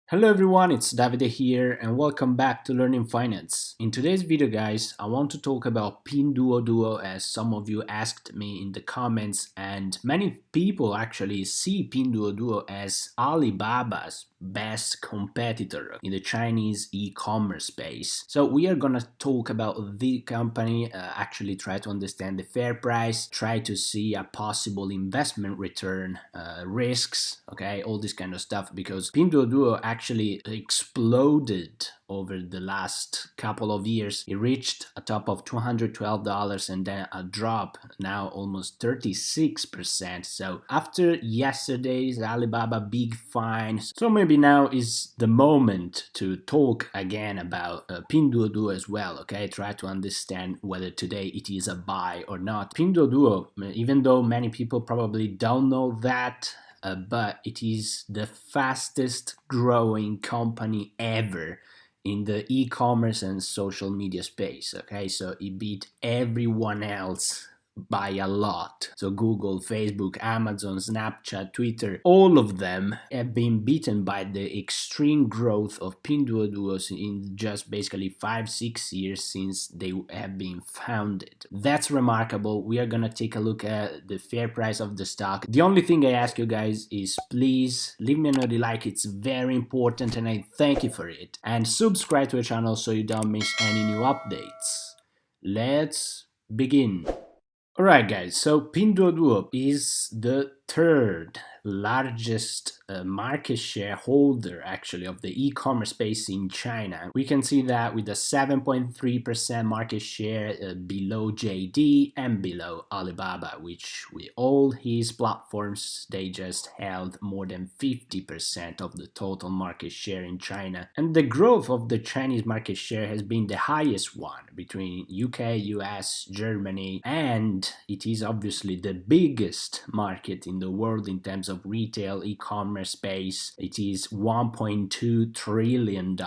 Hello everyone, it's Davide here and welcome back to Learning Finance. In today's video guys, I want to talk about Pinduoduo as some of you asked me in the comments, and many people actually see Pinduoduo as Alibaba's best competitor in the Chinese e-commerce space. So we are gonna talk about the company, actually try to understand the fair price, try to see a possible investment return, risks, okay, all this kind of stuff, because Pinduoduo actually exploded over the last couple of years. It reached a top of $212 and then a drop, now almost 36%. So after yesterday's Alibaba big fine, so maybe now is the moment to talk again about Pinduoduo as well, okay? Try to understand whether today it is a buy or not. Pinduoduo, even though many people probably don't know that, but it is the fastest growing company ever in the e-commerce and social media space. Okay, so it beat everyone else by a lot. So Google, Facebook, Amazon, Snapchat, Twitter, all of them have been beaten by the extreme growth of Pinduoduo in just basically 5-6 years since they have been founded. That's remarkable. We are gonna take a look at the fair price of the stock. The only thing I ask you guys is please leave me a note, like, it's very important and I thank you for it. And subscribe to the channel so you don't miss any new updates. Let's begin. Alright guys, so Pinduoduo is the third largest market share holder actually of the e-commerce space in China. We can see that with a 7.3% market share below JD and below Alibaba, which with all his platforms they just held more than 50% of the total market share in China. And the growth of the Chinese market share has been the highest one between UK, US, Germany, and it is obviously the biggest market in the world in terms of retail e-commerce space. It is $1.2 trillion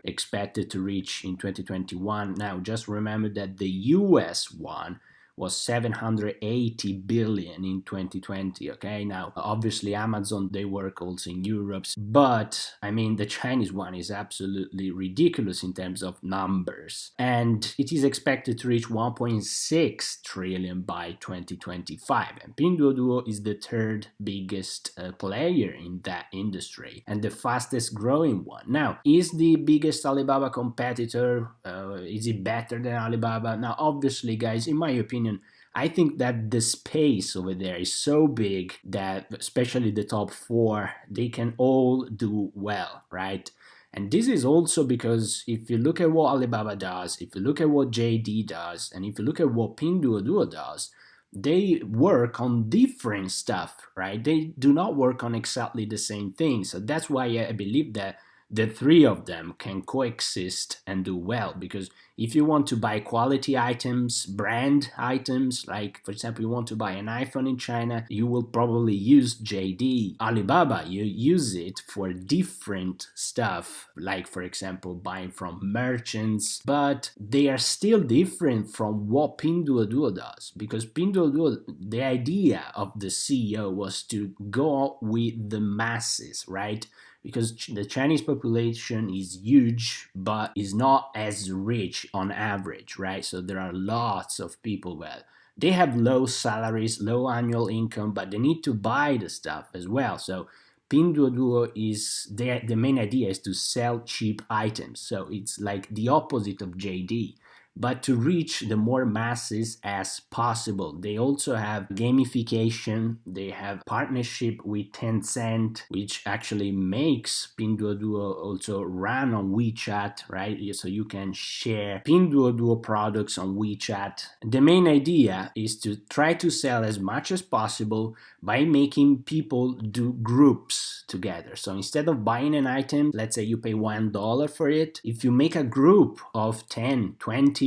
expected to reach in 2021. Now just remember that the US one was 780 billion in 2020. Okay, now obviously Amazon, they work also in Europe, but I mean the Chinese one is absolutely ridiculous in terms of numbers, and it is expected to reach 1.6 trillion by 2025. And Pinduoduo is the third biggest player in that industry and the fastest growing one. Now, is the biggest Alibaba competitor, is it better than Alibaba? Now obviously guys, in my opinion, I think that the space over there is so big that especially the top four, they can all do well, right? And this is also because if you look at what Alibaba does, if you look at what JD does, and if you look at what Pinduoduo does, they work on different stuff, right? They do not work on exactly the same thing. So that's why I believe that the three of them can coexist and do well, because if you want to buy quality items, brand items, like for example you want to buy an iPhone in China, you will probably use JD. Alibaba, you use it for different stuff, like for example buying from merchants, but they are still different from what Pinduoduo does, because Pinduoduo, the idea of the CEO was to go with the masses, right? Because the Chinese population is huge but is not as rich on average, right? So there are lots of people, well, they have low salaries, low annual income, but they need to buy the stuff as well. So Pinduoduo is the main idea is to sell cheap items. So it's like the opposite of JD, but to reach the more masses as possible. They also have gamification, they have partnership with Tencent, which actually makes Pinduoduo also run on WeChat, right? So you can share Pinduoduo products on WeChat. The main idea is to try to sell as much as possible by making people do groups together. So instead of buying an item, let's say you pay $1 for it, if you make a group of 10, 20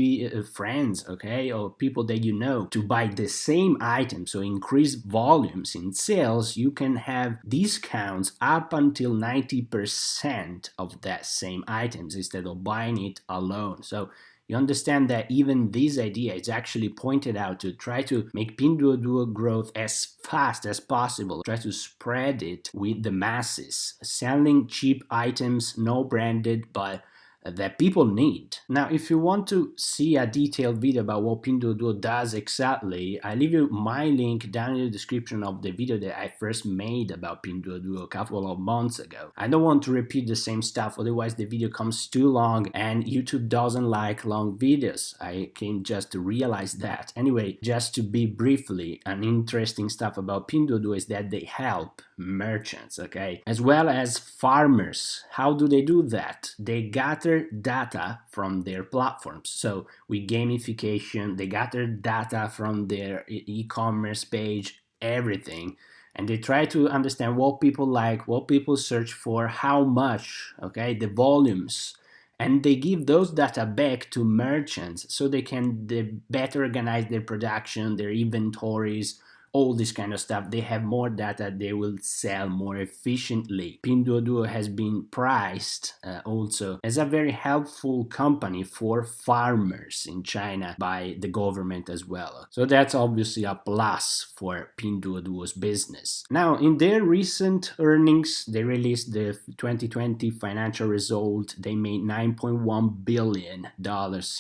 friends, okay, or people that you know to buy the same item, so increase volumes in sales, you can have discounts up until 90% of that same items instead of buying it alone. So you understand that even this idea is actually pointed out to try to make Pinduoduo growth as fast as possible, try to spread it with the masses, selling cheap items, no branded, but that people need. Now, if you want to see a detailed video about what Pinduoduo does exactly, I leave you my link down in the description of the video that I first made about Pinduoduo a couple of months ago. I don't want to repeat the same stuff, otherwise the video comes too long and YouTube doesn't like long videos. I came just to realize that. Anyway, just to be briefly, an interesting stuff about Pinduoduo is that they help merchants, okay, as well as farmers. How do they do that? They gather data from their platforms. So with gamification, they gather data from their e-commerce page, everything, and they try to understand what people like, what people search for, how much, okay, the volumes, and they give those data back to merchants so they can better organize their production, their inventories, all this kind of stuff. They have more data, they will sell more efficiently. Pinduoduo has been priced also as a very helpful company for farmers in China by the government as well. So that's obviously a plus for Pinduoduo's business. Now, in their recent earnings, they released the 2020 financial result. They made $9.1 billion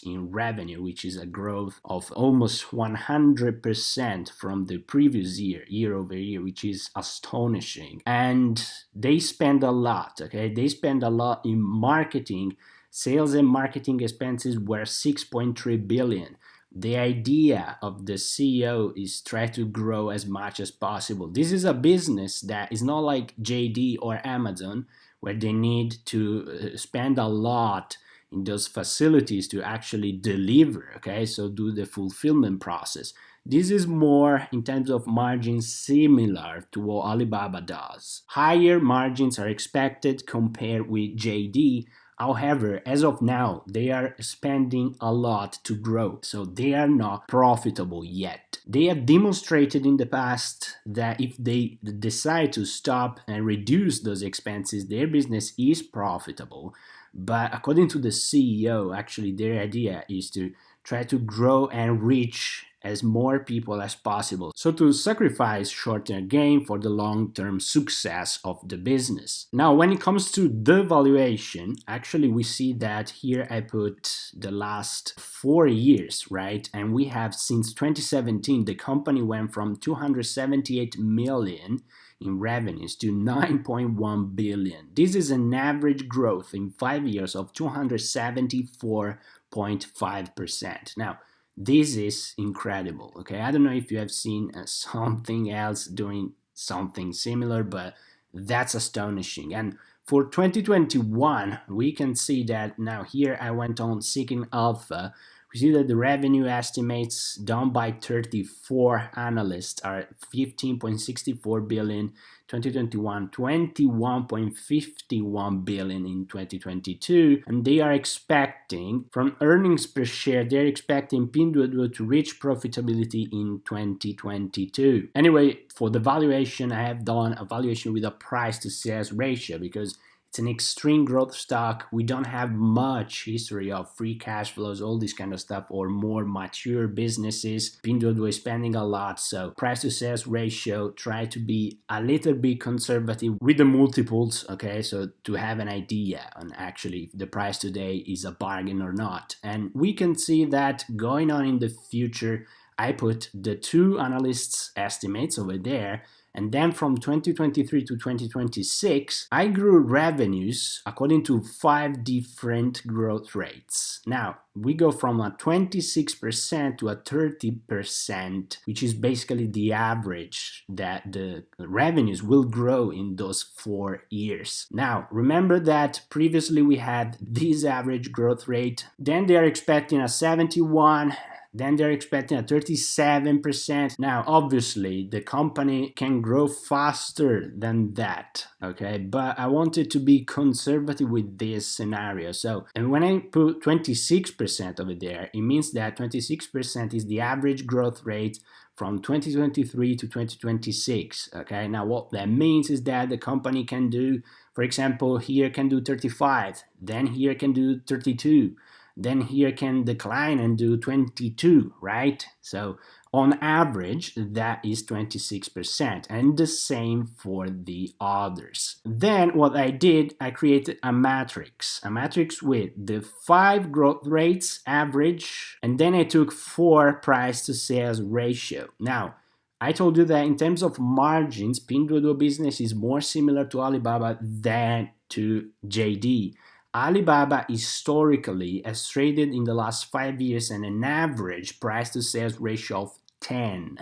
in revenue, which is a growth of almost 100% from the previous year over year, which is astonishing. And they spend a lot, okay? They spend a lot in marketing. Sales and marketing expenses were 6.3 billion. The idea of the CEO is try to grow as much as possible. This is a business that is not like JD or Amazon, where they need to spend a lot in those facilities to actually deliver, okay? So do the fulfillment process. This is more, in terms of margins, similar to what Alibaba does. Higher margins are expected compared with JD. However, as of now, they are spending a lot to grow, so they are not profitable yet. They have demonstrated in the past that if they decide to stop and reduce those expenses, their business is profitable. But according to the CEO, actually their idea is to try to grow and reach as more people as possible. So to sacrifice short-term gain for the long-term success of the business. Now, when it comes to the valuation, actually we see that here I put the last 4 years, right? And we have since 2017, the company went from 278 million in revenues to 9.1 billion. This is an average growth in 5 years of 274.5%. Now, this is incredible, okay? I don't know if you have seen something else doing something similar, but that's astonishing. And for 2021, we can see that now here I went on Seeking Alpha. We see that the revenue estimates done by 34 analysts are 15.64 billion 2021, 21.51 billion in 2022, and they are expecting from earnings per share, they're expecting Pinduoduo to reach profitability in 2022. Anyway, for the valuation, I have done a valuation with a price to sales ratio because it's an extreme growth stock. We don't have much history of free cash flows, all this kind of stuff, or more mature businesses. Pinduoduo is spending a lot, so price to sales ratio, try to be a little bit conservative with the multiples, okay? So to have an idea on actually if the price today is a bargain or not. And we can see that going on in the future, I put the two analysts' estimates over there. And then from 2023 to 2026, I grew revenues according to 5 different growth rates. Now, we go from a 26% to a 30%, which is basically the average that the revenues will grow in those 4 years. Now, remember that previously we had this average growth rate, then they are expecting a 71%. Then they're expecting a 37%. Now, obviously, the company can grow faster than that, okay? But I wanted to be conservative with this scenario. So, and when I put 26% over there, it means that 26% is the average growth rate from 2023 to 2026, okay? Now, what that means is that the company can do, for example, here can do 35, then here can do 32, then here can decline and do 22, right? So on average, that is 26%, and the same for the others. Then what I did, I created a matrix with the 5 growth rates average, and then I took 4 price to sales ratio. Now, I told you that in terms of margins, Pinduoduo business is more similar to Alibaba than to JD. Alibaba historically has traded in the last 5 years at an average price to sales ratio of 10.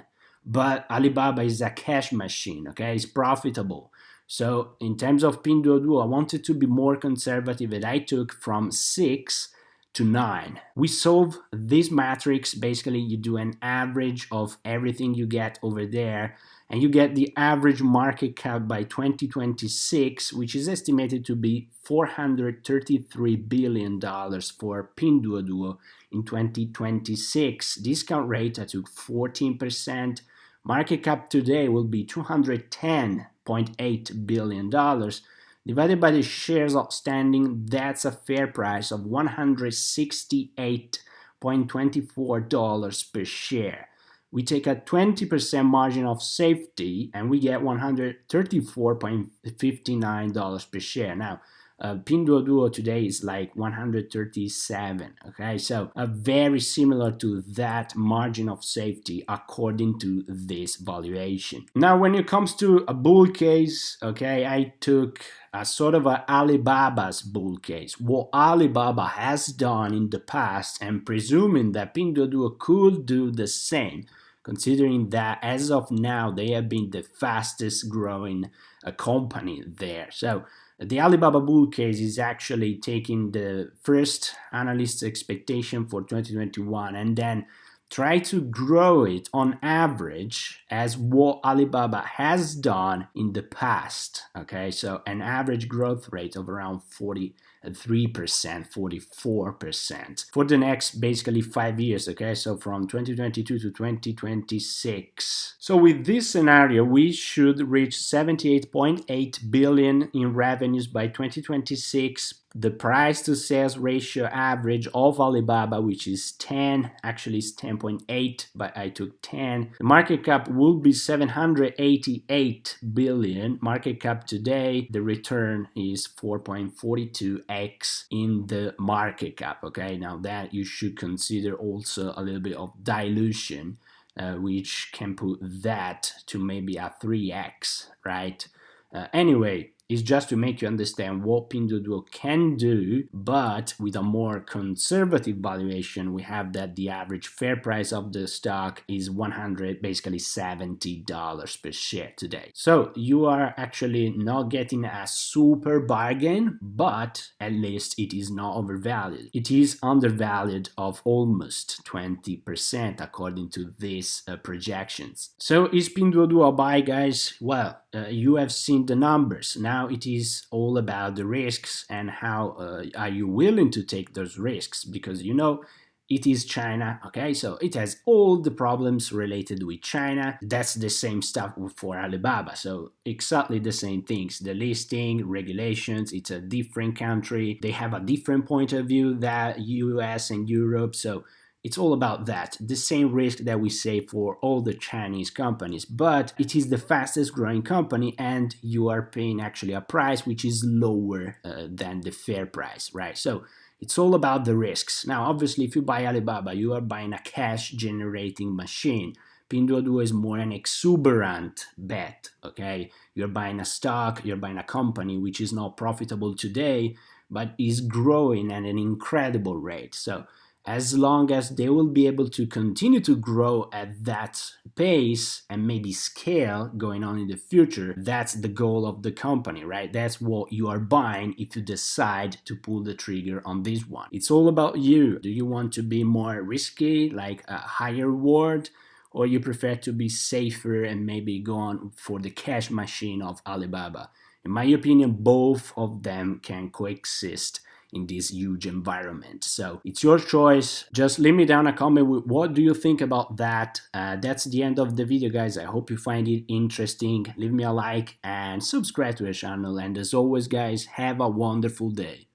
But Alibaba is a cash machine, okay? It's profitable. So in terms of Pinduoduo, I wanted to be more conservative, and I took from 6 to 9. We solve this matrix. Basically, you do an average of everything you get over there, and you get the average market cap by 2026, which is estimated to be $433 billion for Pinduoduo in 2026. Discount rate, I took 14%. Market cap today will be $210.8 billion. Divided by the shares outstanding, that's a fair price of $168.24 per share. We take a 20% margin of safety and we get $134.59 per share. Now, Pinduoduo today is like 137, okay? So very similar to that margin of safety according to this valuation. Now, when it comes to a bull case, okay, I took a sort of a Alibaba's bull case. What Alibaba has done in the past, and presuming that Pinduoduo could do the same, considering that as of now they have been the fastest growing company there. So the Alibaba bull case is actually taking the first analyst expectation for 2021 and then try to grow it on average as what Alibaba has done in the past. Okay, so an average growth rate of around 43%, 44% for the next basically 5 years. Okay, so from 2022 to 2026. So with this scenario, we should reach 78.8 billion in revenues by 2026. The price to sales ratio average of Alibaba, which is 10, actually it's 10.8, but I took 10. The market cap will be 788 billion. Market cap today, the return is 4.42x in the market cap. Okay, now that you should consider also a little bit of dilution, which can put that to maybe a 3x, right? Anyway, it's just to make you understand what Pinduoduo can do, but with a more conservative valuation, we have that the average fair price of the stock is basically $70 per share today. So you are actually not getting a super bargain, but at least it is not overvalued. It is undervalued of almost 20% according to these projections. So is Pinduoduo a buy, guys? Well, you have seen the numbers. Now it is all about the risks and how are you willing to take those risks, because you know it is China, okay? So it has all the problems related with China. That's the same stuff for Alibaba. So exactly the same things. The listing, regulations, it's a different country. They have a different point of view than US and Europe. So it's all about that. The same risk that we say for all the Chinese companies, but it is the fastest growing company and you are paying actually a price which is lower than the fair price, right? So it's all about the risks. Now, obviously, if you buy Alibaba, you are buying a cash generating machine. Pinduoduo is more an exuberant bet, okay? You're buying a stock, you're buying a company which is not profitable today, but is growing at an incredible rate. So as long as they will be able to continue to grow at that pace and maybe scale going on in the future, that's the goal of the company, right? That's what you are buying if you decide to pull the trigger on this one. It's all about you. Do you want to be more risky, like a higher reward, or you prefer to be safer and maybe go on for the cash machine of Alibaba? In my opinion, both of them can coexist in this huge environment. So it's your choice. Just leave me down a comment with what do you think about that. That's the end of the video, guys. I hope you find it interesting. Leave me a like and subscribe to the channel. And as always, guys, have a wonderful day.